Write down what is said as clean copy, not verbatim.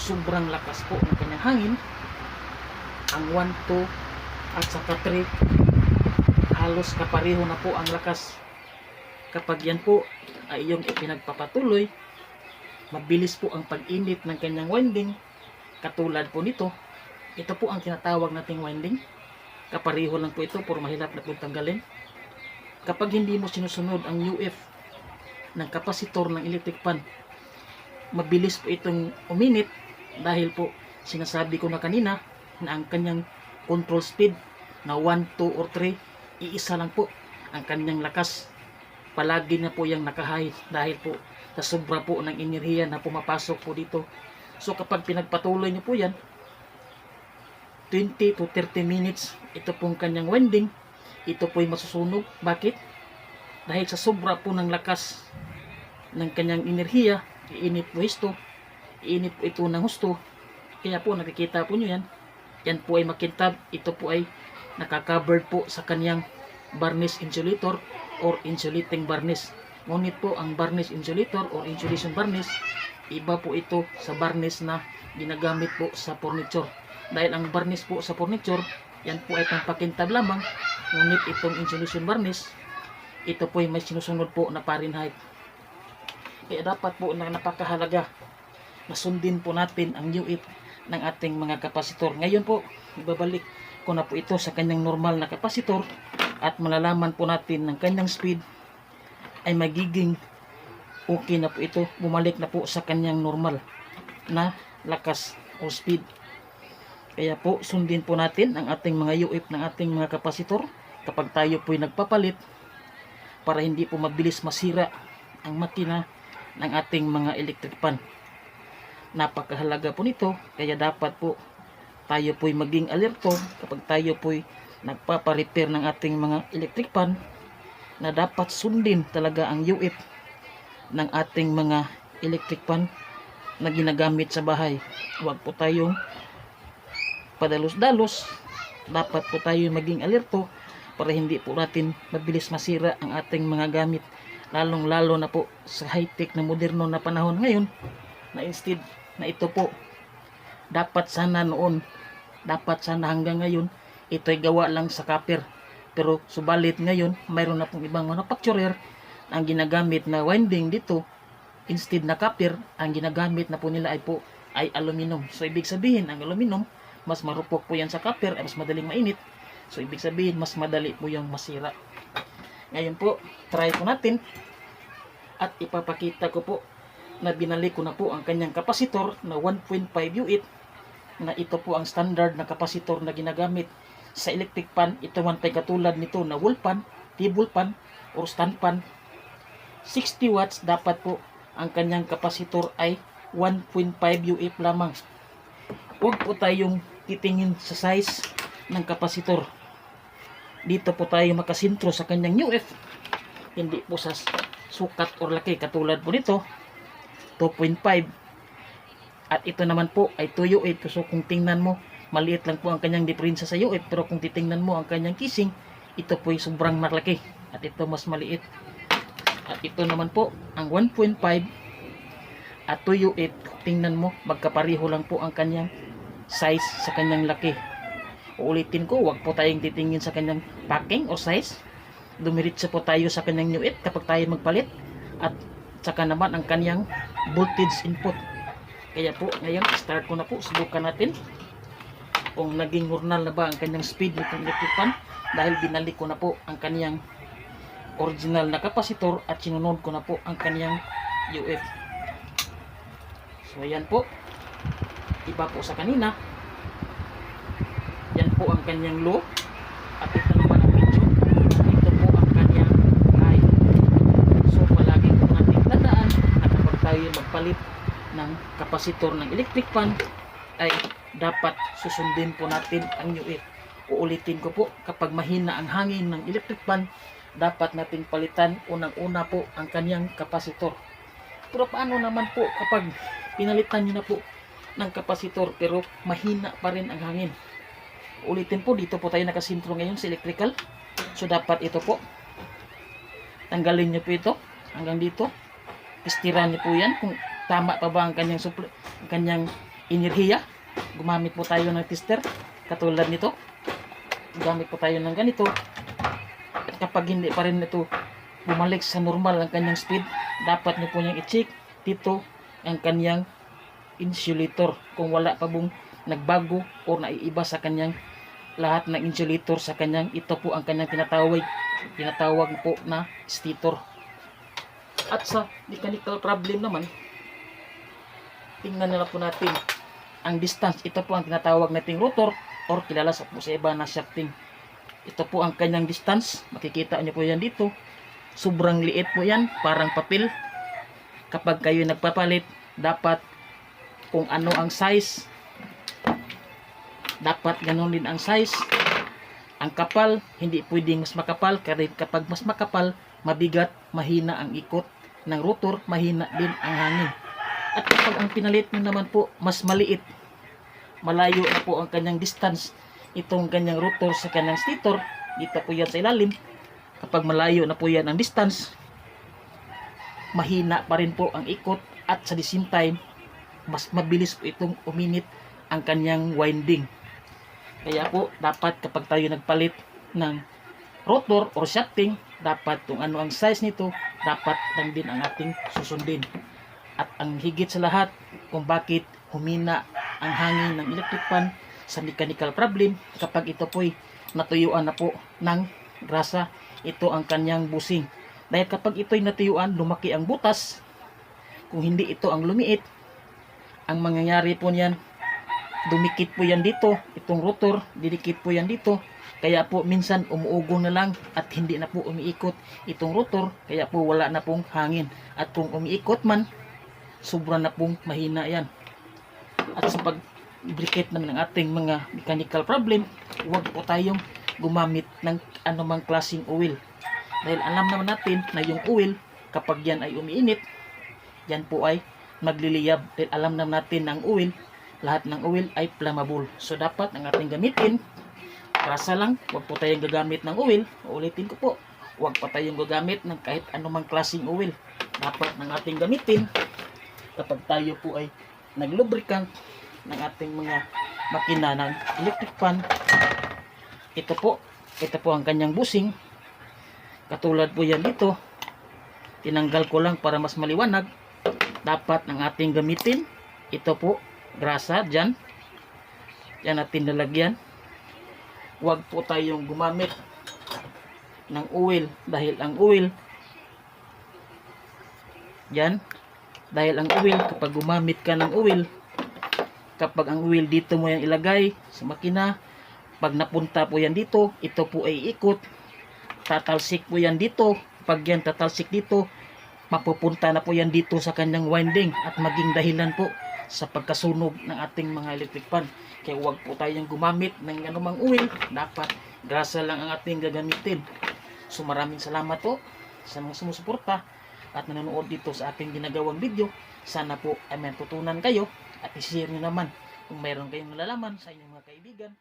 sobrang lakas po ng kanyang hangin. Ang 1, 2 at saka 3 halos kapareho na po ang lakas. Kapag yan po ay iyong ipinagpapatuloy, mabilis po ang pag-init ng kanyang winding. Katulad po nito, ito po ang tinatawag nating winding. Kapareho lang po ito, puro mahirap na po tanggalin. Kapag hindi mo sinusunod ang UF ng kapasitor ng electric fan, mabilis po itong uminit dahil po sinasabi ko na kanina na ang kanyang control speed na 1, 2 or 3, iisa lang po ang kanyang lakas. Palagi na po yung nakahay dahil po sa sobra po ng enerhiya na pumapasok po dito. So kapag pinagpatuloy nyo po yan, 20 to 30 minutes, ito pong kanyang winding, ito po'y masusunog. Bakit? Dahil sa sobra po ng lakas ng kanyang enerhiya, iinit po ito, iinit po ito ng husto. Kaya po nakikita po nyo yan, yan po ay makintab, ito po ay nakakovered po sa kanyang varnish insulator or insulating varnish. Ngunit po ang varnish insulator or insulation varnish, iba po ito sa varnish na ginagamit po sa furniture. Dahil ang varnish po sa furniture, yan po ay pampakintab lamang. Ngunit itong insulation varnish, ito po ay may sinusunod po na Fahrenheit. Kaya dapat po na napakahalaga na sundin po natin ang UF ng ating mga kapasitor. Ngayon po, ibabalik ko na po ito sa kanyang normal na kapasitor at malalaman po natin ng kanyang speed ay magiging okay na po ito. Bumalik na po sa kanyang normal na lakas o speed. Kaya po, sundin po natin ang ating mga UF ng ating mga kapasitor kapag tayo po'y nagpapalit para hindi po mabilis masira ang makina ng ating mga electric fan. Napakahalaga po nito, kaya dapat po tayo po'y maging alerto kapag tayo po'y nagpaparepair ng ating mga electric fan na dapat sundin talaga ang UF ng ating mga electric fan na ginagamit sa bahay. Huwag po tayong padalos-dalos, dapat po tayo maging alerto para hindi po natin mabilis masira ang ating mga gamit, lalong-lalo na po sa high-tech na moderno na panahon ngayon, na instead na ito po dapat sana noon, dapat sana hanggang ngayon ito'y gawa lang sa copper, pero subalit ngayon mayroon na pong ibang manufacturer ang ginagamit na winding dito, instead na copper, ang ginagamit na po nila ay aluminum. So ibig sabihin ang aluminum, mas marupok po yan sa copper, ay mas madaling mainit. So ibig sabihin mas madali po yung masira. Ngayon po, try po natin at ipapakita ko po na binalik ko na po ang kanyang kapasitor na 1.5 UF, na ito po ang standard na kapasitor na ginagamit sa electric fan. Ito man ay katulad nito na wall fan, table fan, or stand fan. 60 watts dapat po ang kanyang kapasitor ay 1.5 UF lamang. Huwag po tayong titingin sa size ng kapasitor. Dito po tayo makasintro sa kanyang UF, hindi po sa sukat or laki katulad po nito 2.5, at ito naman po ay 2 UF. So kung tingnan mo, maliit lang po ang kanyang diferensya sa UF, pero kung titingnan mo ang kanyang casing, ito po ay sobrang malaki at ito mas maliit. At ito naman po ang 1.5 at 2 UF, tingnan mo, magkapareho lang po ang kanyang size sa kanyang laki. Uulitin ko, huwag po tayong titingin sa kanyang packing o size. Dumiritso po tayo sa kanyang UF kapag tayo magpalit, at saka naman ang kanyang voltage input. Kaya po ngayon start ko na po, subukan natin kung naging normal na ba ang kanyang speed nitong electric fan, dahil binalik ko na po ang kanyang original na kapasitor at sinunod ko na po ang kanyang UF. So ayan po, iba po sa kanina. Yan po ang kanyang low at ito naman ang medyo. Ito po ang kanyang high. So palagi po natin tandaan na kapag tayo magpalit ng kapasitor ng electric fan ay dapat susundin po natin ang UF. Uulitin ko po, kapag mahina ang hangin ng electric fan, dapat nating palitan unang-una po ang kanyang kapasitor. Pero paano naman po kapag pinalitan nyo na po ng kapasitor pero mahina pa rin ang hangin? Ulitin po, dito po tayo nakasintro ngayon sa electrical. So dapat ito po, tanggalin nyo po ito hanggang dito. Istiran nyo po yan kung tama pa ba ang kanyang enerhiya. Gumamit po tayo ng tester katulad nito. Gamit po tayo ng ganito. At kapag hindi pa rin ito bumalik sa normal ang kanyang speed, dapat nyo po niyang i-check dito ang kanyang insulator kung wala pa bong nagbago o naiiba sa kanyang lahat ng insulator sa kanyang, ito po ang kanyang tinatawag po na stator. At sa mechanical problem naman, tingnan na po natin ang distance. Ito po ang tinatawag nating rotor or kilala sa po sa iba na shafting. Ito po ang kanyang distance, makikita nyo po yan dito. Sobrang liit po yan, parang papel. Kapag kayo nagpapalit, dapat kung ano ang size, dapat ganun din ang size. Ang kapal, hindi pwedeng mas makapal, kasi kapag mas makapal, mabigat, mahina ang ikot ng rotor, mahina din ang hangin. At kapag ang pinalit nyo naman po mas maliit, malayo na po ang kanyang distance, itong kanyang rotor sa kanyang stator, dito po yan sa ilalim. Kapag malayo na po yan ang distance, mahina pa rin po ang ikot, at sa the same time, mas mabilis po itong uminit ang kanyang winding. Kaya po, dapat kapag tayo nagpalit ng rotor or shafting, dapat kung ano ang size nito, dapat lang din ang ating susundin. At ang higit sa lahat, kung bakit humina ang hangin ng electric fan sa mechanical problem, kapag ito po'y natuyuan na po ng grasa, ito ang kanyang busing. Dahil kapag ito'y natuyuan, lumaki ang butas. Kung hindi ito ang lumiit, ang mangyayari po niyan, dumikit po yan dito, itong rotor, didikit po yan dito. Kaya po minsan umuugong na lang at hindi na po umiikot itong rotor, kaya po wala na pong hangin. At kung umiikot man, sobra na pong mahina yan. At sa pag-lubricate naman ng ating mga mechanical problem, huwag po tayong gumamit ng anumang klaseng oil. Dahil alam naman natin na yung oil, kapag yan ay umiinit, yan po ay magliliyab. Dahil alam naman natin ng oil, lahat ng oil ay flammable. So dapat ang ating gamitin, grasa lang, huwag po tayong gagamit ng oil. Uulitin ko po, huwag pa tayong gagamit ng kahit anumang klaseng oil. Dapat ng ating gamitin, kapag tayo po ay naglubricant ng ating mga makina ng electric fan, ito po ang kanyang busing. Katulad po yan dito, tinanggal ko lang para mas maliwanag. Dapat ng ating gamitin, ito po, grasa dyan, yan natin lalagyan. Huwag po tayong gumamit ng oil, dahil ang oil yan, dahil ang oil, kapag gumamit ka ng oil, kapag ang oil dito mo yan ilagay sa makina, pag napunta po yan dito, ito po ay ikot, tatalsik po yan dito. Pag yan tatalsik dito, mapupunta na po yan dito sa kanyang winding at maging dahilan po sa pagkasunog ng ating mga electric fan. Kaya huwag po tayong gumamit ng anumang oil, dapat grasa lang ang ating gagamitin. So maraming salamat po sa mga sumusuporta at nanonood dito sa ating ginagawang video. Sana po ay may tutunan kayo at i-share nyo naman kung mayroon kayong nalalaman sa inyong mga kaibigan.